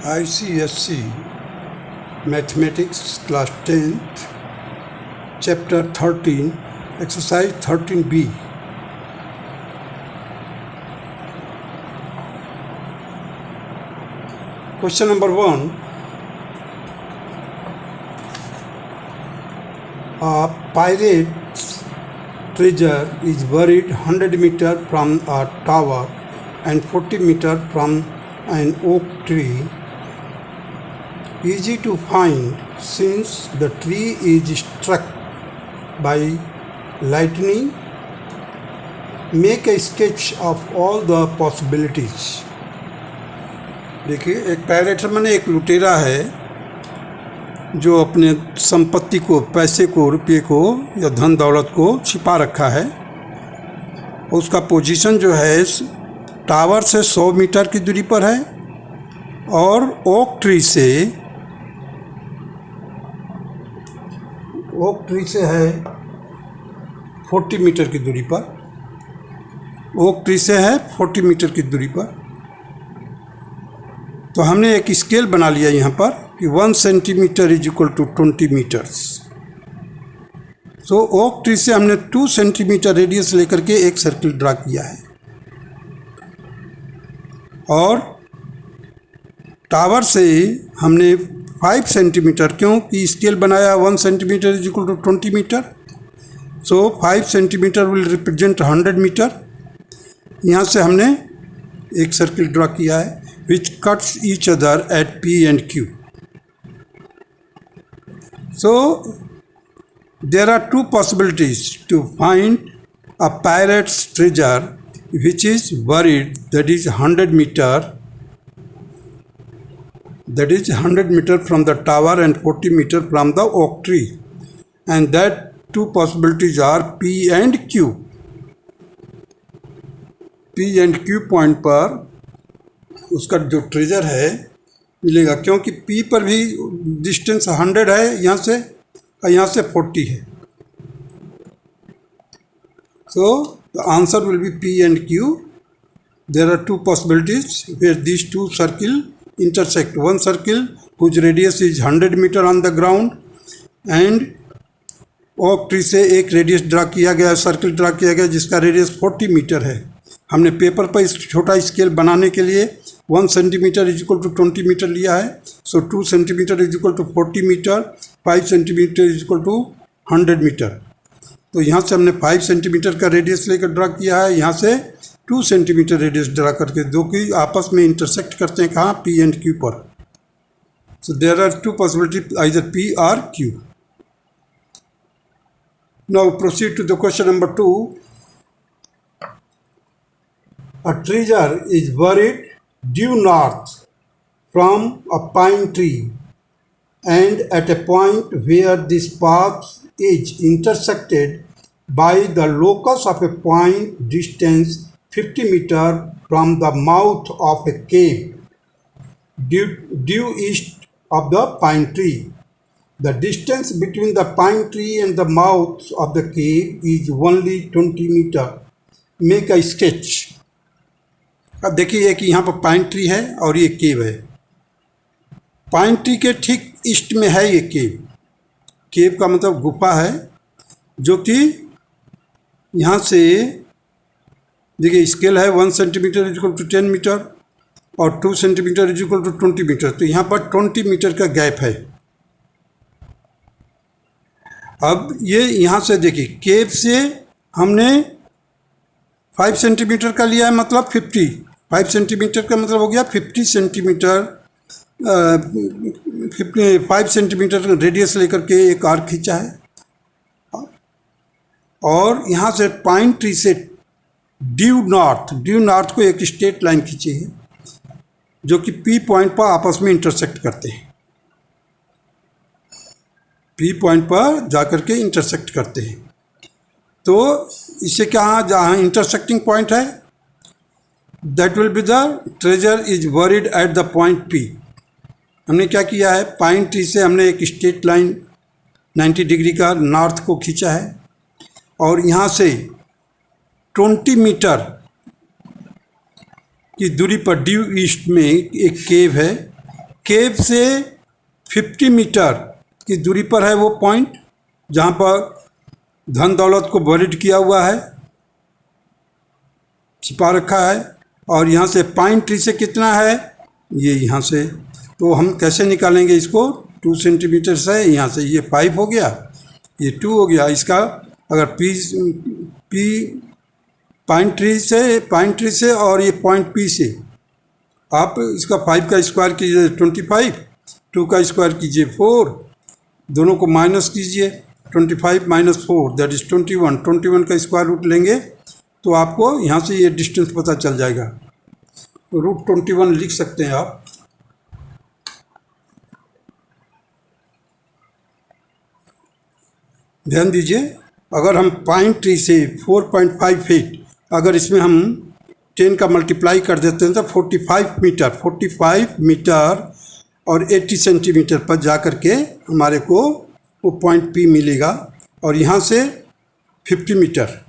ICSC Mathematics Class 10th Chapter 13 Exercise 13B. Question number 1. A pirate's treasure is buried 100 meters from a tower and 40 meters from an oak tree. Easy to find since the tree is struck by lightning. Make a sketch of all the possibilities. देखिए, एक pirate माने एक लुटेरा है जो अपने संपत्ति को, पैसे को, रुपये को या धन दौलत को छिपा रखा है। उसका पोजीशन जो है टावर से 100 मीटर की दूरी पर है और ओक ट्री से है 40 मीटर की दूरी पर। ओक ट्री से है 40 मीटर की दूरी पर। तो हमने एक स्केल बना लिया यहाँ पर कि 1 centimetre is equal to 20 metres. So oak tree से हमने 2 सेंटीमीटर रेडियस लेकर के एक सर्किल ड्रा किया है और टावर से हमने 5 सेंटीमीटर, क्योंकि स्केल बनाया 1 centimetre is equal to 20 metre. So 5 centimetre will represent 100 metre. यहाँ से हमने एक सर्किल ड्रा किया है which cuts each other at P and Q. So there are two possibilities to find a pirate's treasure which is buried, that is 100 meter from the tower and 40 meter from the oak tree, and that two possibilities are P and Q. P and Q point पर उसका जो treasure है मिलेगा, क्योंकि P पर भी distance 100 है यहाँ से और यहाँ से 40 है। So the answer will be P and Q. There are 2 possibilities where these 2 circle intersect. One circle whose radius is 100 meter on the ground and oak tree से एक रेडियस ड्रा किया गया, सर्किल ड्रा किया गया जिसका radius 40 metre है। हमने paper पर इस छोटा स्केल बनाने के लिए 1 centimetre is equal to 20 metre लिया है। So 2 centimetre is equal to 40 metre, 5 centimetre is equal to 100 metre. तो यहाँ से हमने 5 सेंटीमीटर का रेडियस लेकर ड्रा किया है, यहाँ से 2 सेंटीमीटर रेडियस ड्रा करके, दो की आपस में इंटरसेक्ट करते हैं कहाँ, P and Q पर। So there are 2 possibility, either P or Q. Now proceed to the question number 2. A treasure is buried due north from a pine tree, and at a point where this path is intersected by the locus of a point distance 50 meter from the mouth of a cave due east of the pine tree. The distance between the pine tree and the mouth of the cave is only 20 meter. Make a sketch. अब देखिए कि यहाँ पर pine tree है और ये केव है। Pine tree के ठीक ईस्ट में है ये केव। केव का मतलब गुफा है, जो कि यहाँ से देखिए स्केल है 1 centimetre is equal to 10 metre और 2 centimetre is equal to 20 metre. तो यहाँ पर 20 मीटर का गैप है। अब ये यहाँ से देखिए केव से हमने 5 सेंटीमीटर का लिया है, मतलब 5 सेंटीमीटर का मतलब हो गया 50 सेंटीमीटर। 5 सेंटीमीटर रेडियस लेकर के एक आर्क खींचा है और यहाँ से पाइन ट्री से ड्यू नॉर्थ को एक स्ट्रेट लाइन खींची है जो कि P पॉइंट पर आपस में इंटरसेक्ट करते हैं। P पॉइंट पर जाकर के इंटरसेक्ट करते हैं। तो इससे क्या, जहाँ इंटरसेक्टिंग पॉइंट है, that will be the treasure is buried at the point P. हमने क्या किया है, पाइन ट्री से हमने एक स्ट्रेट लाइन 90 डिग्री का नॉर्थ को खींचा है और यहाँ से 20 मीटर की दूरी पर ड्यू ईस्ट में एक केव है। केव से 50 मीटर की दूरी पर है वो पॉइंट जहाँ पर धन दौलत को बरीड किया हुआ है, छिपा रखा है। और यहाँ से पाइन ट्री से कितना है, ये यहाँ से, तो हम कैसे निकालेंगे इसको, 2 सेंटीमीटर से यहाँ से ये 5 हो गया, ये 2 हो गया। इसका अगर पी पाइन ट्री से और ये पॉइंट पी से आप इसका 5 का स्क्वायर कीजिए 25, 2 का स्क्वायर कीजिए 4, दोनों को माइनस कीजिए, 25 माइनस 4 दैट इज़ 21, 21 का स्क्वायर रूट लेंगे तो आपको यहाँ से ये डिस्टेंस पता चल जाएगा। तो √21 लिख सकते हैं आप। ध्यान दीजिए, अगर हम पाइन ट्री से 4.5 फीट, अगर इसमें हम 10 का मल्टीप्लाई कर देते हैं तो 45 मीटर और 80 सेंटीमीटर पर जा कर के हमारे को वो पॉइंट पी मिलेगा। और यहाँ से 50 मीटर,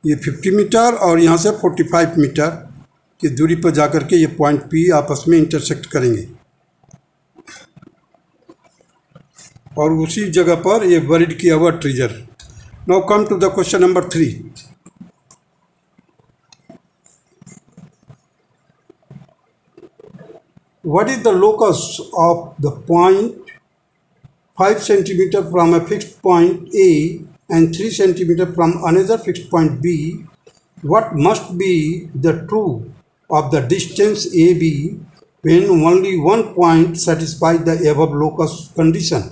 ये 50 मीटर और यहाँ से 45 मीटर की दूरी पर जा कर के ये पॉइंट पी आपस में इंटरसेक्ट करेंगे और उसी जगह पर ये बरीड किया हुआ treasure. Now come to the question number 3। What is the locus of the point 5 centimeter from a fixed point A and 3 centimeter from another fixed point B? What must be the true of the distance AB when only one point satisfies the above locus condition?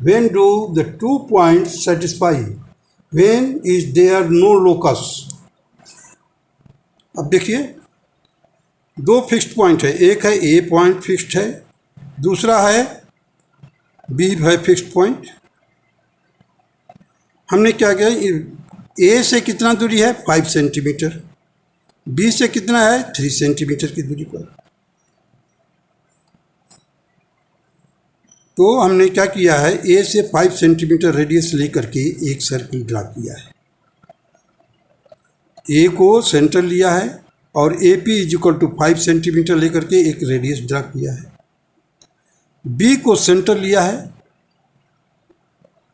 When do the 2 points satisfy? When is there no locus? अब देखिए, 2 fixed point है, एक है ए point fixed है, दूसरा है B है fixed point. हमने क्या किया, ए से कितना दूरी है 5 सेंटीमीटर, बी से कितना है 3 सेंटीमीटर की दूरी पर। तो हमने क्या किया है, ए से 5 सेंटीमीटर रेडियस लेकर के एक सर्किल ड्रा किया है। ए को सेंटर लिया है और A P is equal to 5 centimetre लेकर के एक रेडियस ड्रा किया है। बी को सेंटर लिया है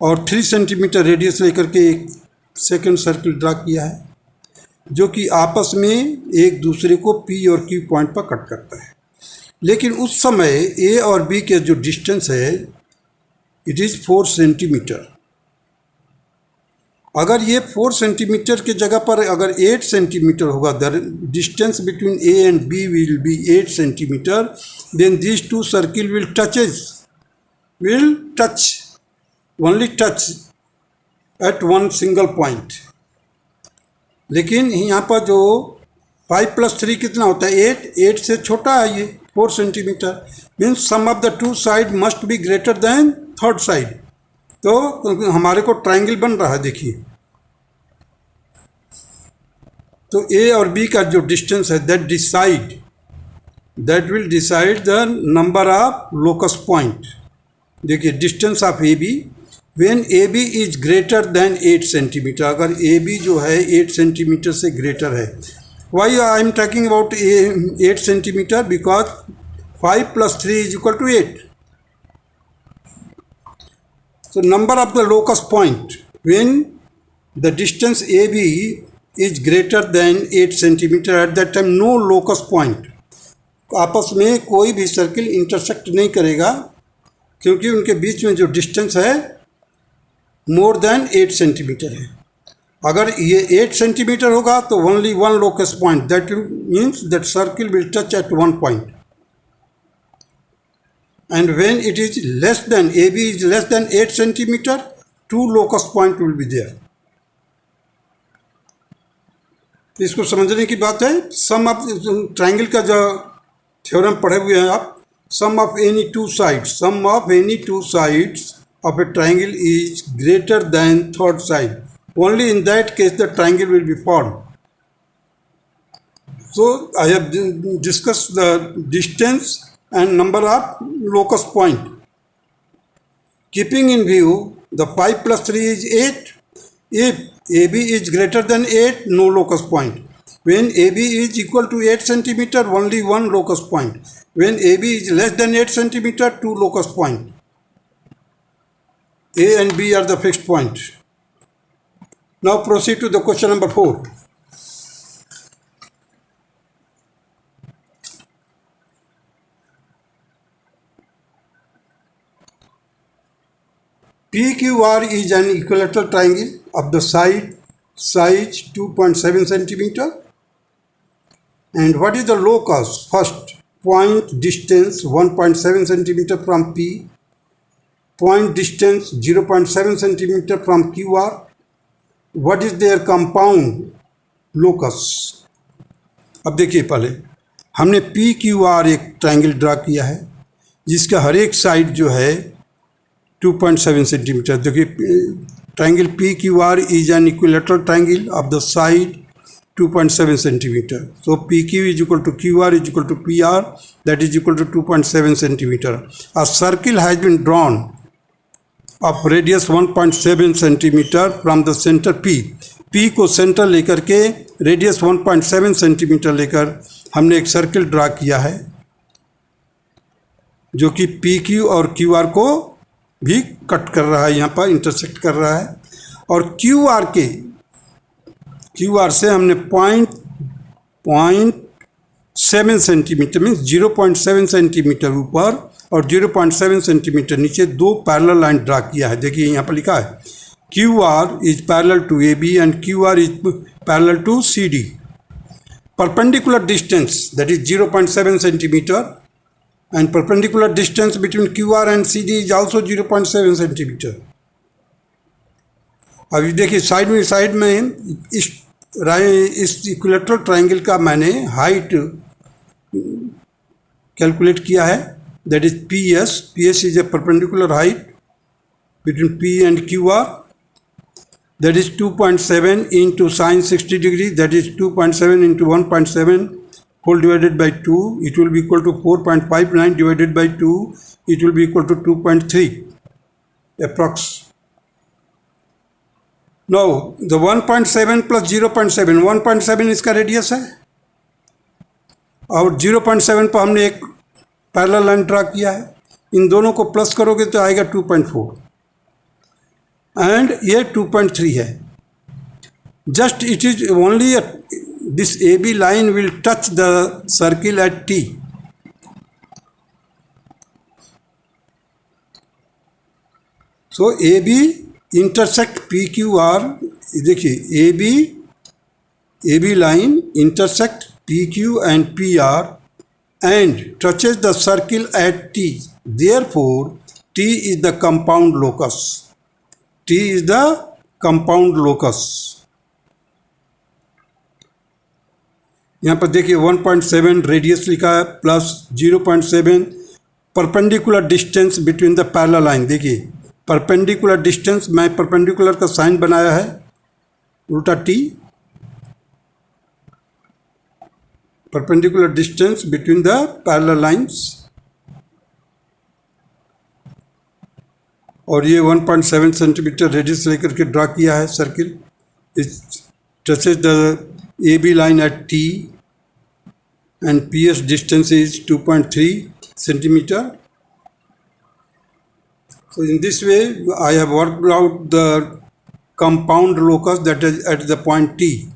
और 3 सेंटीमीटर रेडियस लेकर के एक सेकंड सर्किल ड्रा किया है, जो कि आपस में एक दूसरे को पी और क्यू पॉइंट पर कट करता है। लेकिन उस समय ए और बी के जो डिस्टेंस है इट इज़ 4 सेंटीमीटर। अगर ये 4 सेंटीमीटर के जगह पर अगर 8 सेंटीमीटर होगा, the distance between A and B will be 8 centimetre, then these 2 circle will touch only touch at one single point. लेकिन यहाँ पर जो 5 + 3 कितना होता है 8 से छोटा है ये 4 centimetre, means sum of the 2 side must be greater than third side. तो हमारे को ट्रायंगल बन रहा है, देखिए। तो ए और बी का जो डिस्टेंस है that will decide the number of locus point. देखिए, distance of A B when A B is greater than 8 centimetre, अगर ए बी जो है 8 सेंटीमीटर से ग्रेटर है। Why I am talking about 8 centimetre, because 5 + 3 = 8। So number of the locus point when the distance AB is greater than 8 centimeter, at that time no locus point, आपस में कोई भी circle intersect नहीं करेगा क्योंकि उनके बीच में जो डिस्टेंस है मोर देन 8 सेंटीमीटर है। अगर ये 8 सेंटीमीटर होगा तो only one locus point, that means that circle will touch at one point. And when it is less than, AB is less than 8 centimeter, 2 locus point will be there. इसको समझने की बात है। सम ऑफ ट्रायंगल का जो theorem पढ़े हुए हैं आप, sum of any two sides of a triangle is greater than third side. Only in that case the triangle will be formed. So I have discussed the distance and number of locus point. Keeping in view the 5 + 3 is 8. If AB is greater than 8, no locus point. When AB is equal to 8 centimeter, only one locus point. When AB is less than 8 centimeter, two locus point. A and B are the fixed point. Now proceed to the question number 4. PQR is an equilateral triangle of the size 2.7 centimeter. And what is the locus? First, point distance 1.7 centimeter from P, point distance 0.7 centimeter from QR. What is their compound locus? अब देखिए, पहले हमने PQR एक triangle draw किया है जिसका हर एक side जो है 2.7 सेंटीमीटर. देखिए, triangle PQR is an equilateral triangle of the side 2.7 centimeter. So PQ is equal to QR is equal to PR, that is equal to 2.7 centimeter. A circle has been drawn of radius 1.7 centimeter from the center P. P को centre लेकर के radius 1.7 centimetre लेकर हमने एक circle draw किया है जो कि PQ और QR को भी कट कर रहा है, यहाँ पर इंटरसेक्ट कर रहा है. और QR से हमने 0.7 सेंटीमीटर मीन्स 0.7 सेंटीमीटर ऊपर और 0.7 सेंटीमीटर नीचे दो पैरेलल लाइन ड्रा किया है. देखिए यहाँ पर लिखा है QR is parallel to AB and QR is parallel to CD. Perpendicular distance, that is 0.7 centimeter, and perpendicular distance between QR and CD is also 0.7 centimeter. अभी देखिए साइड में इस इक्विलेटरल ट्राइंगल का मैंने हाइट कैलकुलेट किया है, that is PS is a perpendicular height between P and QR, that is 2.7 into sine 60 degree, that is 2.7 into 1.7 whole divided by 2, it will be equal to 4.59 divided by 2, it will be equal to 2.3 approx. Now the 1.7 plus 0.7, 1.7 इसका radius है और 0.7 पर हमने एक parallel line draw किया है. इन दोनों को प्लस करोगे तो आएगा 2.4 एंड ये 2.3 है. Just it is only this AB line will touch the circle at T. So AB intersect PQR. देखिए AB line intersect PQ and PR and touches the circle at T. Therefore, T is the compound locus. T is the compound locus. यहाँ पर देखिए 1.7 radius लिखा है plus 0.7 perpendicular distance between the parallel line. देखिए perpendicular distance, मैं perpendicular का sign बनाया है उल्टा T, perpendicular distance between the parallel lines. और ये 1.7 सेंटीमीटर रेडियस लेकर के ड्रा किया है circle. It touches the AB line at T and PS distance is 2.3 centimeter. So in this way I have worked out the compound locus that is at the point T.